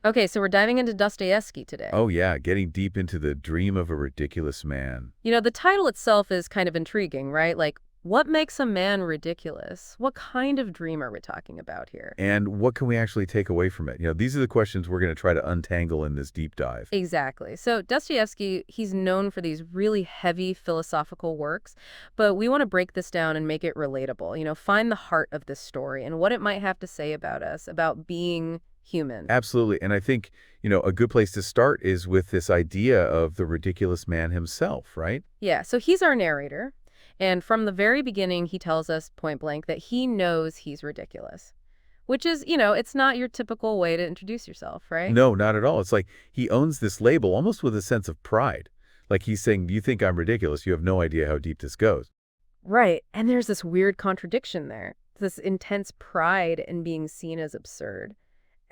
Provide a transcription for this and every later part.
Okay, so we're diving into Dostoevsky today. Oh yeah, getting deep into The Dream of a Ridiculous Man. The title itself is kind of intriguing, right? Like, what makes a man ridiculous? What kind of dream are we talking about here? And what can we actually take away from it? These are the questions we're going to try to untangle in this deep dive. Exactly. So Dostoevsky, he's known for these really heavy philosophical works, but we want to break this down and make it relatable. Find the heart of this story and what it might have to say about us, about being human. Absolutely. And I think, a good place to start is with this idea of the ridiculous man himself, right? Yeah, so he's our narrator, and from the very beginning, he tells us point blank that he knows he's ridiculous, which is, it's not your typical way to introduce yourself, right? No, not at all. It's like he owns this label almost with a sense of pride. Like he's saying, you think I'm ridiculous. You have no idea how deep this goes. Right. And there's this weird contradiction there, this intense pride in being seen as absurd.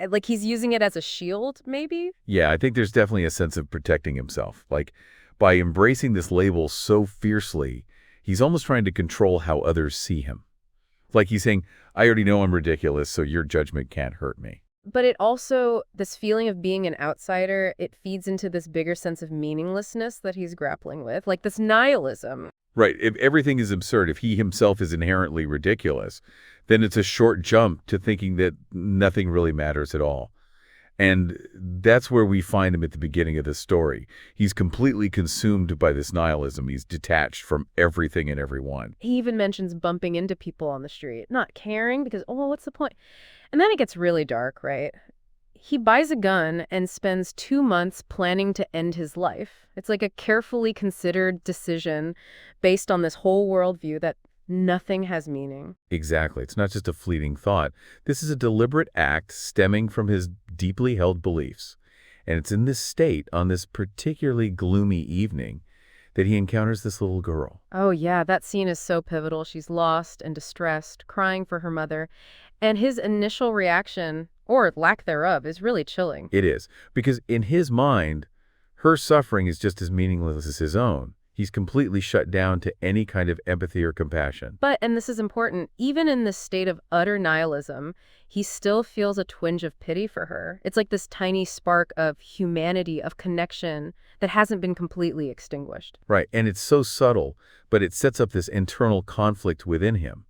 Like he's using it as a shield, maybe? Yeah, I think there's definitely a sense of protecting himself. Like, by embracing this label so fiercely, he's almost trying to control how others see him. Like he's saying, I already know I'm ridiculous, so your judgment can't hurt me. But it also, this feeling of being an outsider, it feeds into this bigger sense of meaninglessness that he's grappling with, like this nihilism. Right, if everything is absurd, if he himself is inherently ridiculous, then it's a short jump to thinking that nothing really matters at all. And that's where we find him at the beginning of the story. He's completely consumed by this nihilism. He's detached from everything and everyone. He even mentions bumping into people on the street, not caring because, oh, what's the point? And then it gets really dark, right? He buys a gun and spends 2 months planning to end his life. It's like a carefully considered decision based on this whole worldview that nothing has meaning. Exactly. It's not just a fleeting thought. This is a deliberate act stemming from his deeply held beliefs. And it's in this state, on this particularly gloomy evening, that he encounters this little girl. Oh, yeah, that scene is so pivotal. She's lost and distressed, crying for her mother. And his initial reaction, or lack thereof, is really chilling. It is. Because in his mind, her suffering is just as meaningless as his own. He's completely shut down to any kind of empathy or compassion. But, and this is important, even in this state of utter nihilism, he still feels a twinge of pity for her. It's like this tiny spark of humanity, of connection that hasn't been completely extinguished. Right. And it's so subtle, but it sets up this internal conflict within him.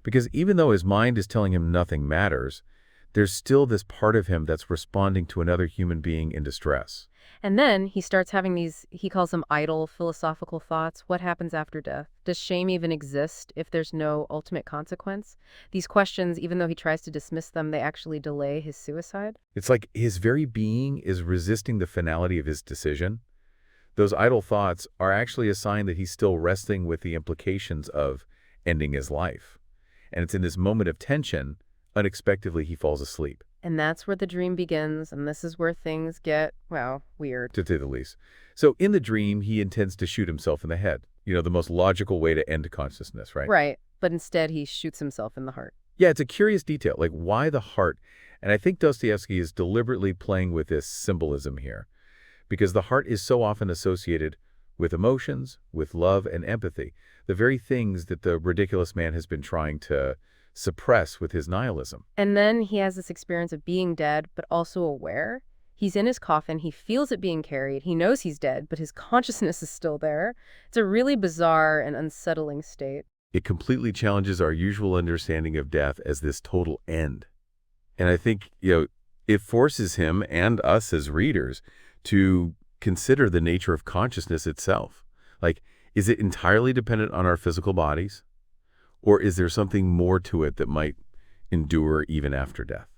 Because even though his mind is telling him nothing matters, there's still this part of him that's responding to another human being in distress. And then he starts having these, he calls them idle philosophical thoughts. What happens after death? Does shame even exist if there's no ultimate consequence? These questions, even though he tries to dismiss them, they actually delay his suicide. It's like his very being is resisting the finality of his decision. Those idle thoughts are actually a sign that he's still wrestling with the implications of ending his life. And it's in this moment of tension, unexpectedly, he falls asleep, And that's where the dream begins, and this is where things get, well, weird. to say the least. So in the dream, he intends to shoot himself in the head. The most logical way to end consciousness, right? Right, but instead he shoots himself in the heart. Yeah, it's a curious detail, like why the heart? And I think Dostoevsky is deliberately playing with this symbolism here, because the heart is so often associated with emotions, with love and empathy, the very things that the ridiculous man has been trying to suppress with his nihilism. And then he has this experience of being dead, but also aware. He's in his coffin, he feels it being carried, he knows he's dead, but his consciousness is still there. It's a really bizarre and unsettling state. It completely challenges our usual understanding of death as this total end. And I think, it forces him and us as readers to consider the nature of consciousness itself. Like, is it entirely dependent on our physical bodies? Or is there something more to it that might endure even after death?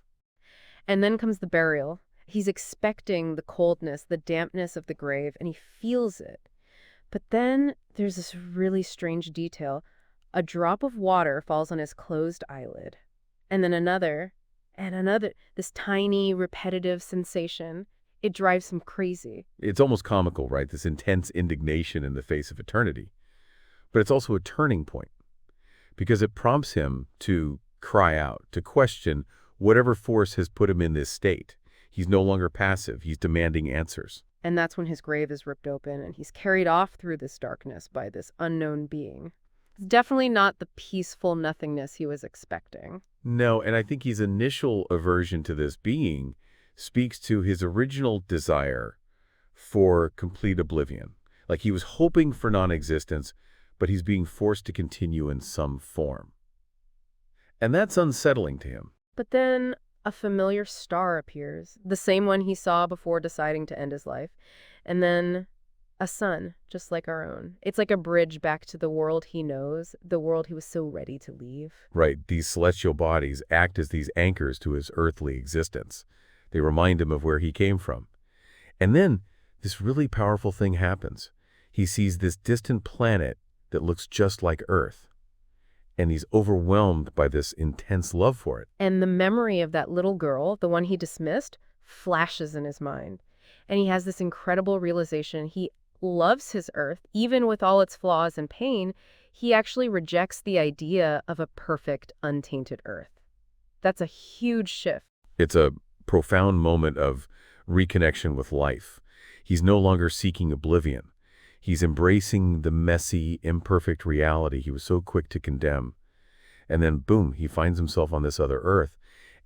And then comes the burial. He's expecting the coldness, the dampness of the grave, and he feels it. But then there's this really strange detail. A drop of water falls on his closed eyelid. And then another, and another, this tiny, repetitive sensation. It drives him crazy. It's almost comical, right? This intense indignation in the face of eternity. But it's also a turning point because it prompts him to cry out, to question whatever force has put him in this state. He's no longer passive. He's demanding answers. And that's when his grave is ripped open and he's carried off through this darkness by this unknown being. It's definitely not the peaceful nothingness he was expecting. No, and I think his initial aversion to this being speaks to his original desire for complete oblivion. Like he was hoping for non-existence, but he's being forced to continue in some form. And that's unsettling to him. But then a familiar star appears, the same one he saw before deciding to end his life. And then a sun, just like our own. It's like a bridge back to the world he knows, the world he was so ready to leave. Right, these celestial bodies act as these anchors to his earthly existence. They remind him of where he came from. And then this really powerful thing happens. He sees this distant planet that looks just like Earth. And he's overwhelmed by this intense love for it. And the memory of that little girl, the one he dismissed, flashes in his mind. And he has this incredible realization. He loves his Earth, even with all its flaws and pain. He actually rejects the idea of a perfect, untainted Earth. That's a huge shift. It's a profound moment of reconnection with life. He's no longer seeking oblivion. He's embracing the messy, imperfect reality he was so quick to condemn. And then, boom, he finds himself on this other Earth,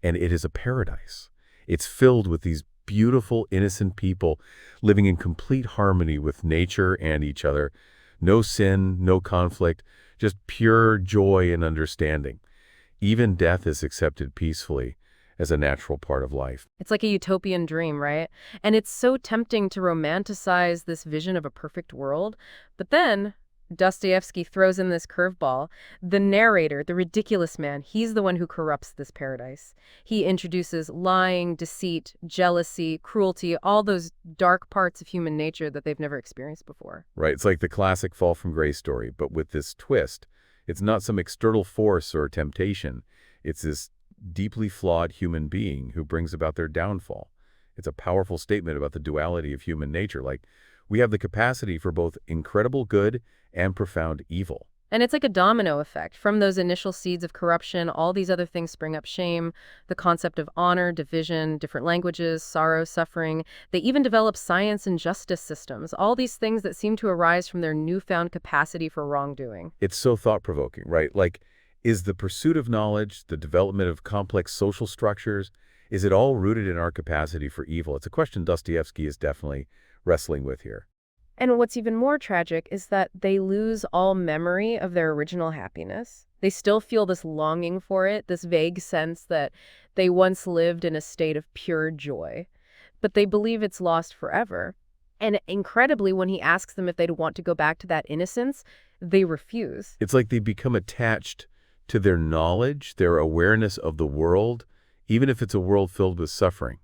and it is a paradise. It's filled with these beautiful, innocent people living in complete harmony with nature and each other. No sin, no conflict, just pure joy and understanding. Even death is accepted peacefully as a natural part of life. It's like a utopian dream, right? And it's so tempting to romanticize this vision of a perfect world. But then Dostoevsky throws in this curveball. The narrator, the ridiculous man, he's the one who corrupts this paradise. He introduces lying, deceit, jealousy, cruelty, all those dark parts of human nature that they've never experienced before. Right, it's like the classic fall from grace story, but with this twist. It's not some external force or temptation. It's this deeply flawed human being who brings about their downfall. It's a powerful statement about the duality of human nature. Like, we have the capacity for both incredible good and profound evil. And it's like a domino effect. From those initial seeds of corruption, all these other things spring up: shame, the concept of honor, division, different languages, sorrow, suffering. They even develop science and justice systems, all these things that seem to arise from their newfound capacity for wrongdoing. It's so thought-provoking, right? Like, is the pursuit of knowledge, the development of complex social structures, is it all rooted in our capacity for evil? It's a question Dostoevsky is definitely wrestling with here. And what's even more tragic is that they lose all memory of their original happiness. They still feel this longing for it, this vague sense that they once lived in a state of pure joy. But they believe it's lost forever. And incredibly, when he asks them if they'd want to go back to that innocence, they refuse. It's like they become attached to their knowledge, their awareness of the world, even if it's a world filled with suffering.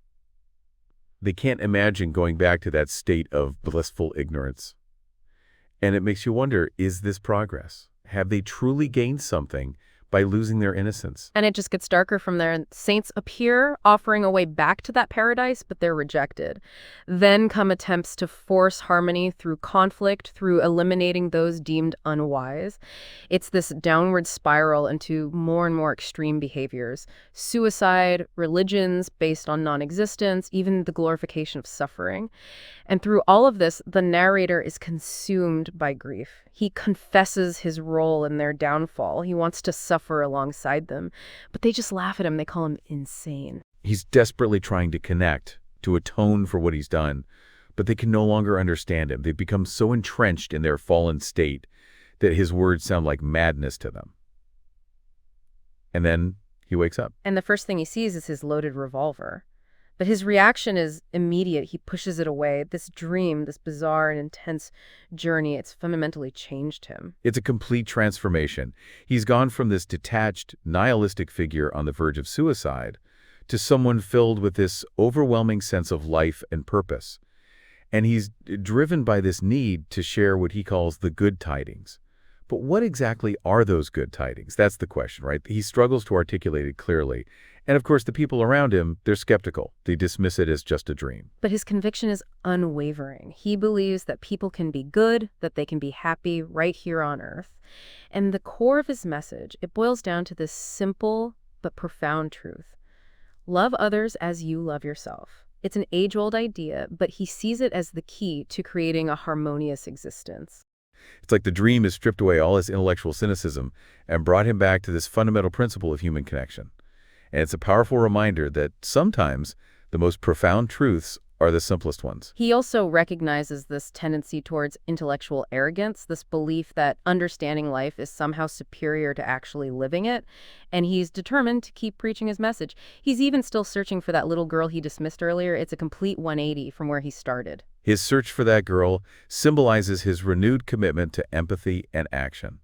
They can't imagine going back to that state of blissful ignorance. And it makes you wonder, is this progress? Have they truly gained something by losing their innocence? And it just gets darker from there. And saints appear, offering a way back to that paradise, but they're rejected. Then come attempts to force harmony through conflict, through eliminating those deemed unwise. It's this downward spiral into more and more extreme behaviors: suicide, religions based on non-existence, even the glorification of suffering. And through all of this, the narrator is consumed by grief. He confesses his role in their downfall. He wants to suffer alongside them. But they just laugh at him. They call him insane. He's desperately trying to connect, to atone for what he's done, but they can no longer understand him. They've become so entrenched in their fallen state that his words sound like madness to them. And then he wakes up. And the first thing he sees is his loaded revolver. But his reaction is immediate. He pushes it away. This dream, this bizarre and intense journey, it's fundamentally changed him. It's a complete transformation. He's gone from this detached, nihilistic figure on the verge of suicide to someone filled with this overwhelming sense of life and purpose. And he's driven by this need to share what he calls the good tidings. But what exactly are those good tidings? That's the question, right? He struggles to articulate it clearly. And of course, the people around him, they're skeptical. They dismiss it as just a dream. But his conviction is unwavering. He believes that people can be good, that they can be happy right here on Earth. And the core of his message, it boils down to this simple but profound truth: love others as you love yourself. It's an age-old idea, but he sees it as the key to creating a harmonious existence. It's like the dream has stripped away all his intellectual cynicism and brought him back to this fundamental principle of human connection. And it's a powerful reminder that sometimes The most profound truths are the simplest ones. He also recognizes this tendency towards intellectual arrogance, this belief that understanding life is somehow superior to actually living it, and he's determined to keep preaching his message. He's even still searching for that little girl he dismissed earlier. It's a complete 180 from where he started. His search for that girl symbolizes his renewed commitment to empathy and action.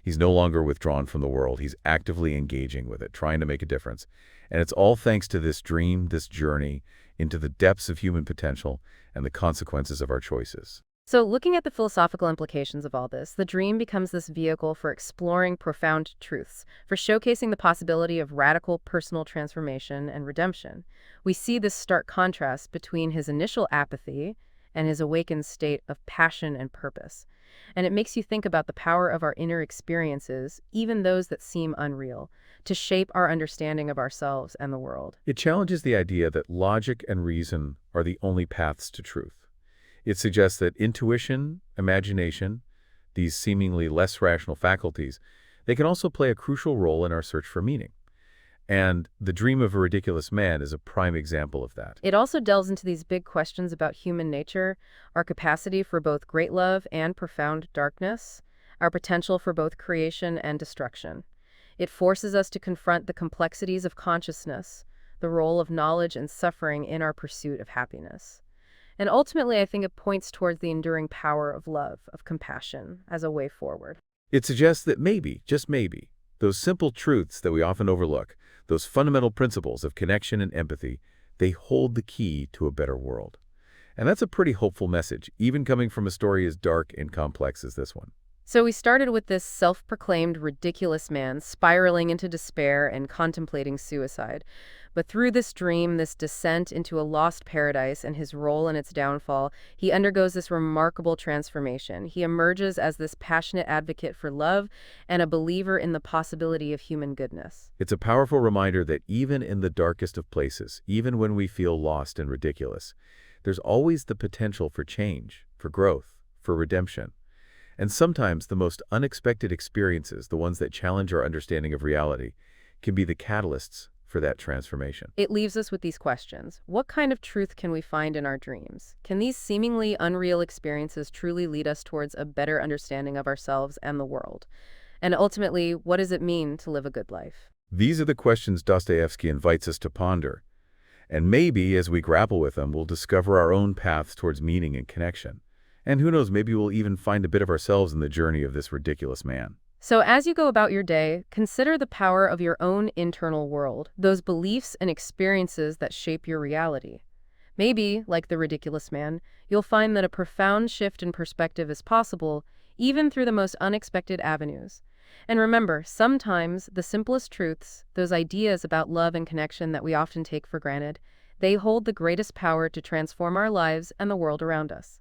He's no longer withdrawn from the world. He's actively engaging with it, trying to make a difference. And it's all thanks to this dream, this journey into the depths of human potential and the consequences of our choices. So looking at the philosophical implications of all this, the dream becomes this vehicle for exploring profound truths, for showcasing the possibility of radical personal transformation and redemption. We see this stark contrast between his initial apathy and his awakened state of passion and purpose. And it makes you think about the power of our inner experiences, even those that seem unreal, to shape our understanding of ourselves and the world. It challenges the idea that logic and reason are the only paths to truth. It suggests that intuition, imagination, these seemingly less rational faculties, they can also play a crucial role in our search for meaning. And The Dream of a Ridiculous Man is a prime example of that. It also delves into these big questions about human nature, our capacity for both great love and profound darkness, our potential for both creation and destruction. It forces us to confront the complexities of consciousness, the role of knowledge and suffering in our pursuit of happiness. And ultimately, I think it points towards the enduring power of love, of compassion, as a way forward. It suggests that maybe, just maybe, those simple truths that we often overlook, those fundamental principles of connection and empathy, they hold the key to a better world. And that's a pretty hopeful message, even coming from a story as dark and complex as this one. So we started with this self-proclaimed ridiculous man spiraling into despair and contemplating suicide. But through this dream, this descent into a lost paradise and his role in its downfall, he undergoes this remarkable transformation. He emerges as this passionate advocate for love and a believer in the possibility of human goodness. It's a powerful reminder that even in the darkest of places, even when we feel lost and ridiculous, there's always the potential for change, for growth, for redemption. And sometimes the most unexpected experiences, the ones that challenge our understanding of reality, can be the catalysts for that transformation. It leaves us with these questions. What kind of truth can we find in our dreams? Can these seemingly unreal experiences truly lead us towards a better understanding of ourselves and the world? And ultimately, what does it mean to live a good life? These are the questions Dostoevsky invites us to ponder. And maybe, as we grapple with them, we'll discover our own paths towards meaning and connection. And who knows, maybe we'll even find a bit of ourselves in the journey of this ridiculous man. So as you go about your day, consider the power of your own internal world, those beliefs and experiences that shape your reality. Maybe, like the ridiculous man, you'll find that a profound shift in perspective is possible, even through the most unexpected avenues. And remember, sometimes the simplest truths, those ideas about love and connection that we often take for granted, they hold the greatest power to transform our lives and the world around us.